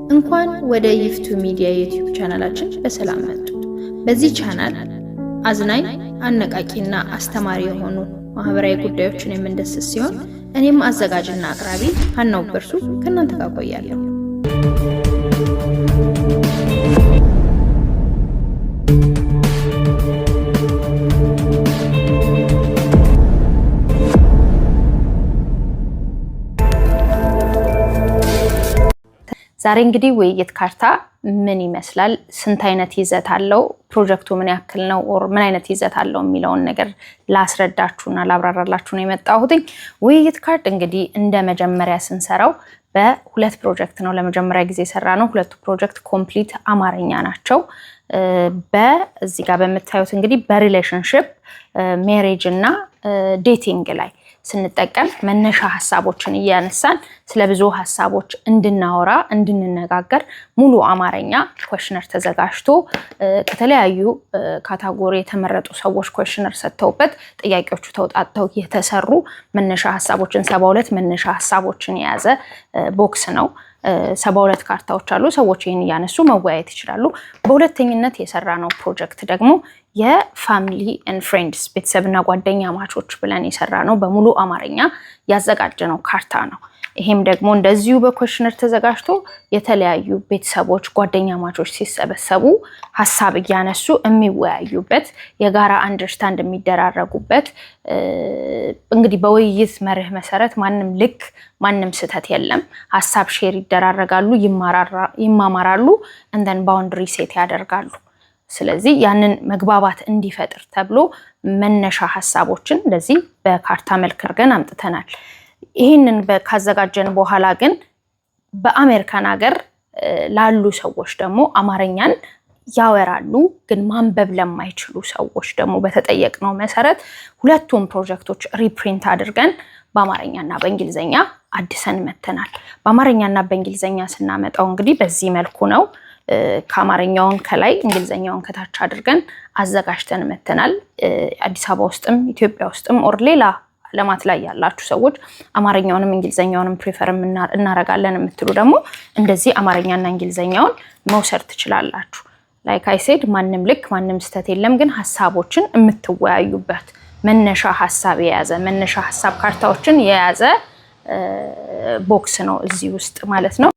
እንኳን ወደ ይፍቱ ሚዲያ ዩቲዩብ ቻናላችን በሰላም መጡ። በዚህ ቻናል አዝናኝ፣ አነቃቂና አስተማሪ የሆኑ ማህበራዊ ጉዳዮችን የምንዳስስ ሲሆን እኔም አዘጋጅና አቅራቢ ሀናው በርሱ ከእናንተ ጋር ቆያለሁ። ዛሬ እንግዲህ ውይይት ካርታ ምን ይመስላል፣ ስንት አይነት ይዘት አለው፣ ፕሮጀክቱ ምን ያክል ነው ኦር ምን አይነት ይዘት አለው የሚለውን ነገር ላስረዳችሁና ላብራራላችሁ ነው የመጣሁት። ውይይት ካርድ እንግዲህ እንደ መጀመሪያ ስንሰራው በሁለት ፕሮጀክት ነው ለመጀመሪያ ጊዜ ሰራ ነው። ሁለቱ ፕሮጀክት ኮምፕሊት አማርኛ ናቸው። በዚህ ጋር በመታዩት እንግዲህ በሪሌሽንሺፕ ሜሬጅ እና ዴቲንግ ላይ ስንጠቀም መነሻ ሀሳቦችን እያነሳን ስለብዙ ሀሳቦች እንድናወራ እንድንነጋገር ሙሉ አማርኛ ኩዌሽነር ተዘጋጅቶ ከተለያዩ ካታጎሪ የተመረጡ ሰዎች ኩዌሽነር ሰጥተውበት ጥያቄዎቹ ተውጣጥተው የተሰሩ መነሻ ሀሳቦችን 72 መነሻ ሀሳቦችን የያዘ ቦክስ ነው። 72 ካርታዎች አሉ። ሰዎች ይህን እያነሱ መወያየት ይችላሉ። በሁለተኝነት የሰራ ነው ፕሮጀክት ደግሞ የፋሚሊ ኤንድ ፍሬንድስ ቤተሰብና ጓደኛ ማቾች ብለን የሰራ ነው በሙሉ አማርኛ ያዘጋጀነው ካርታ ነው። ይሄም ደግሞ እንደዚሁ በኩዌሽነር ተዘጋጅቶ የተለያዩ ቤተሰቦች ጓደኛ ማቾች ሲሰበሰቡ ሀሳብ እያነሱ የሚወያዩበት የጋራ አንደርስታንድ የሚደራረጉበት እንግዲህ በውይይት መርህ መሰረት ማንም ልክ ማንም ስህተት የለም። ሀሳብ ሼር ይደራረጋሉ፣ ይማማራሉ እንደን ባውንደሪ ሴት ያደርጋሉ። ስለዚህ ያንን መግባባት እንዲፈጥር ተብሎ መነሻ ሀሳቦችን እንደዚህ በካርታ መልክ አድርገን አምጥተናል። ይህንን ካዘጋጀን በኋላ ግን በአሜሪካን ሀገር ላሉ ሰዎች ደግሞ አማርኛን ያወራሉ ግን ማንበብ ለማይችሉ ሰዎች ደግሞ በተጠየቅነው መሰረት ሁለቱም ፕሮጀክቶች ሪፕሪንት አድርገን በአማርኛና በእንግሊዘኛ አድሰን መተናል። በአማርኛና በእንግሊዘኛ ስናመጣው እንግዲህ በዚህ መልኩ ነው። ከአማርኛውን ከላይ እንግሊዘኛውን ከታች አድርገን አዘጋጅተን መተናል። አዲስ አበባ ውስጥም ኢትዮጵያ ውስጥም ኦር ሌላ ዓለማት ላይ ያላችሁ ሰዎች አማርኛውንም እንግሊዘኛውንም ፕሪፈር እናረጋለን የምትሉ ደግሞ እንደዚህ አማርኛና እንግሊዘኛውን መውሰድ ትችላላችሁ። ላይክ አይ ሴድ ማንም ልክ ማንም ስህተት የለም፣ ግን ሀሳቦችን የምትወያዩበት መነሻ ሀሳብ የያዘ መነሻ ሀሳብ ካርታዎችን የያዘ ቦክስ ነው እዚህ ውስጥ ማለት ነው።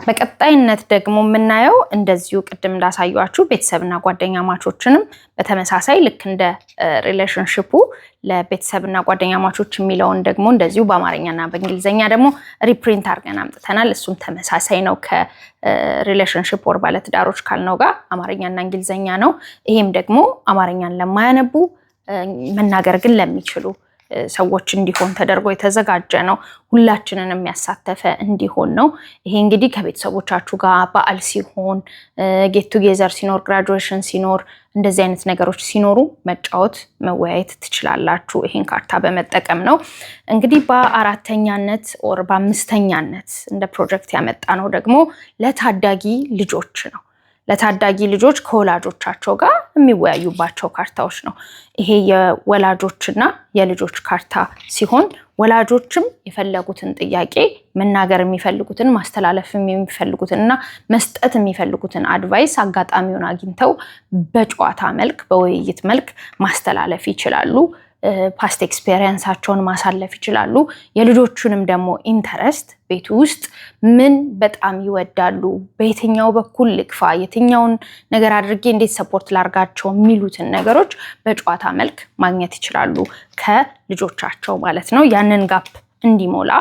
በቀጣይነት ደግሞ የምናየው እንደዚሁ ቅድም እንዳሳያችሁ ቤተሰብና ጓደኛ ማቾችንም በተመሳሳይ ልክ እንደ ሪሌሽንሺፑ ለቤተሰብና ጓደኛ ማቾች የሚለውን ደግሞ እንደዚሁ በአማርኛና በእንግሊዘኛ ደግሞ ሪፕሪንት አድርገን አምጥተናል። እሱም ተመሳሳይ ነው ከሪሌሽንሺፕ ወር ባለትዳሮች ካልነው ጋር አማርኛና እንግሊዘኛ ነው። ይሄም ደግሞ አማርኛን ለማያነቡ መናገር ግን ለሚችሉ ሰዎች እንዲሆን ተደርጎ የተዘጋጀ ነው። ሁላችንን የሚያሳተፈ እንዲሆን ነው። ይሄ እንግዲህ ከቤተሰቦቻችሁ ጋር በዓል ሲሆን፣ ጌት ቱጌዘር ሲኖር፣ ግራጁዌሽን ሲኖር፣ እንደዚህ አይነት ነገሮች ሲኖሩ መጫወት መወያየት ትችላላችሁ። ይሄን ካርታ በመጠቀም ነው። እንግዲህ በአራተኛነት ኦር በአምስተኛነት እንደ ፕሮጀክት ያመጣ ነው ደግሞ ለታዳጊ ልጆች ነው። ለታዳጊ ልጆች ከወላጆቻቸው ጋር የሚወያዩባቸው ካርታዎች ነው። ይሄ የወላጆችና የልጆች ካርታ ሲሆን ወላጆችም የፈለጉትን ጥያቄ መናገር የሚፈልጉትን ማስተላለፍ የሚፈልጉትን እና መስጠት የሚፈልጉትን አድቫይስ አጋጣሚውን አግኝተው በጨዋታ መልክ በውይይት መልክ ማስተላለፍ ይችላሉ። ፓስት ኤክስፔሪየንሳቸውን ማሳለፍ ይችላሉ። የልጆቹንም ደግሞ ኢንተረስት ቤቱ ውስጥ ምን በጣም ይወዳሉ፣ በየትኛው በኩል ልግፋ፣ የትኛውን ነገር አድርጌ እንዴት ሰፖርት ላርጋቸው የሚሉትን ነገሮች በጨዋታ መልክ ማግኘት ይችላሉ ከልጆቻቸው ማለት ነው። ያንን ጋፕ እንዲሞላ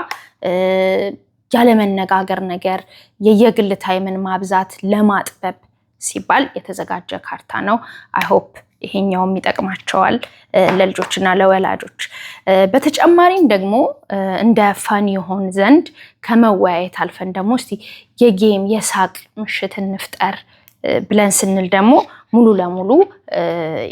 ያለመነጋገር ነገር የየግል ታይምን ማብዛት ለማጥበብ ሲባል የተዘጋጀ ካርታ ነው። አይ ሆፕ ይሄኛውም ይጠቅማቸዋል ለልጆችና ለወላጆች። በተጨማሪም ደግሞ እንደ ፋን ይሆን ዘንድ ከመወያየት አልፈን ደግሞ እስቲ የጌም የሳቅ ምሽት እንፍጠር ብለን ስንል ደግሞ ሙሉ ለሙሉ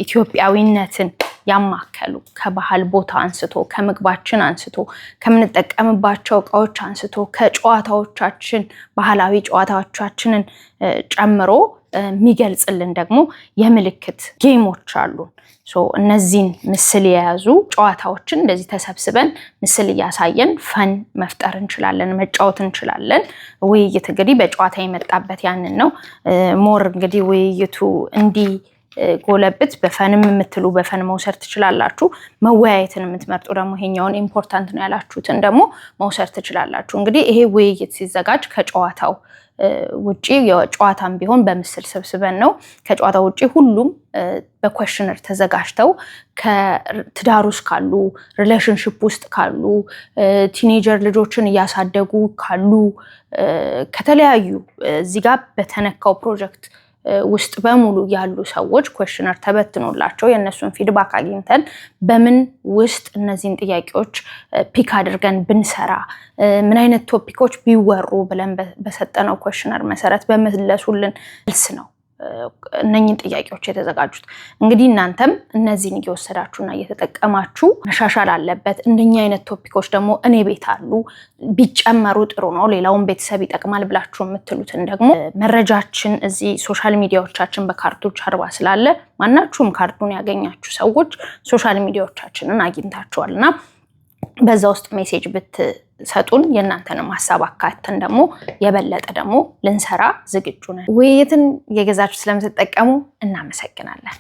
ኢትዮጵያዊነትን ያማከሉ ከባህል ቦታ አንስቶ ከምግባችን አንስቶ ከምንጠቀምባቸው እቃዎች አንስቶ ከጨዋታዎቻችን ባህላዊ ጨዋታዎቻችንን ጨምሮ የሚገልጽልን ደግሞ የምልክት ጌሞች አሉ። እነዚህን ምስል የያዙ ጨዋታዎችን እንደዚህ ተሰብስበን ምስል እያሳየን ፈን መፍጠር እንችላለን፣ መጫወት እንችላለን። ውይይት እንግዲህ በጨዋታ የመጣበት ያንን ነው። ሞር እንግዲህ ውይይቱ እንዲህ ጎለብት በፈንም የምትሉ በፈን መውሰድ ትችላላችሁ። መወያየትን የምትመርጡ ደግሞ ይሄኛውን ኢምፖርታንት ነው ያላችሁትን ደግሞ መውሰድ ትችላላችሁ። እንግዲህ ይሄ ውይይት ሲዘጋጅ ከጨዋታው ውጪ የጨዋታም ቢሆን በምስል ሰብስበን ነው። ከጨዋታው ውጪ ሁሉም በኩዌስቸነር ተዘጋጅተው ከትዳር ውስጥ ካሉ፣ ሪሌሽንሺፕ ውስጥ ካሉ፣ ቲኔጀር ልጆችን እያሳደጉ ካሉ፣ ከተለያዩ እዚህ ጋር በተነካው ፕሮጀክት ውስጥ በሙሉ ያሉ ሰዎች ኩዌስቸነር ተበትኖላቸው የእነሱን ፊድባክ አግኝተን በምን ውስጥ እነዚህን ጥያቄዎች ፒክ አድርገን ብንሰራ ምን አይነት ቶፒኮች ቢወሩ ብለን በሰጠነው ኩዌስቸነር መሰረት በመለሱልን መልስ ነው እነኚህን ጥያቄዎች የተዘጋጁት። እንግዲህ እናንተም እነዚህን እየወሰዳችሁና እየተጠቀማችሁ መሻሻል አለበት። እንደኛ አይነት ቶፒኮች ደግሞ እኔ ቤት አሉ ቢጨመሩ ጥሩ ነው፣ ሌላውን ቤተሰብ ይጠቅማል ብላችሁ የምትሉትን ደግሞ መረጃችን እዚህ ሶሻል ሚዲያዎቻችን በካርዶች አርባ ስላለ ማናችሁም ካርዱን ያገኛችሁ ሰዎች ሶሻል ሚዲያዎቻችንን አግኝታችኋልና በዛ ውስጥ ሜሴጅ ብትሰጡን የእናንተንም ሐሳብ አካተን ደግሞ የበለጠ ደግሞ ልንሰራ ዝግጁ ነን። ውይይትን የገዛችሁ ስለምትጠቀሙ እናመሰግናለን።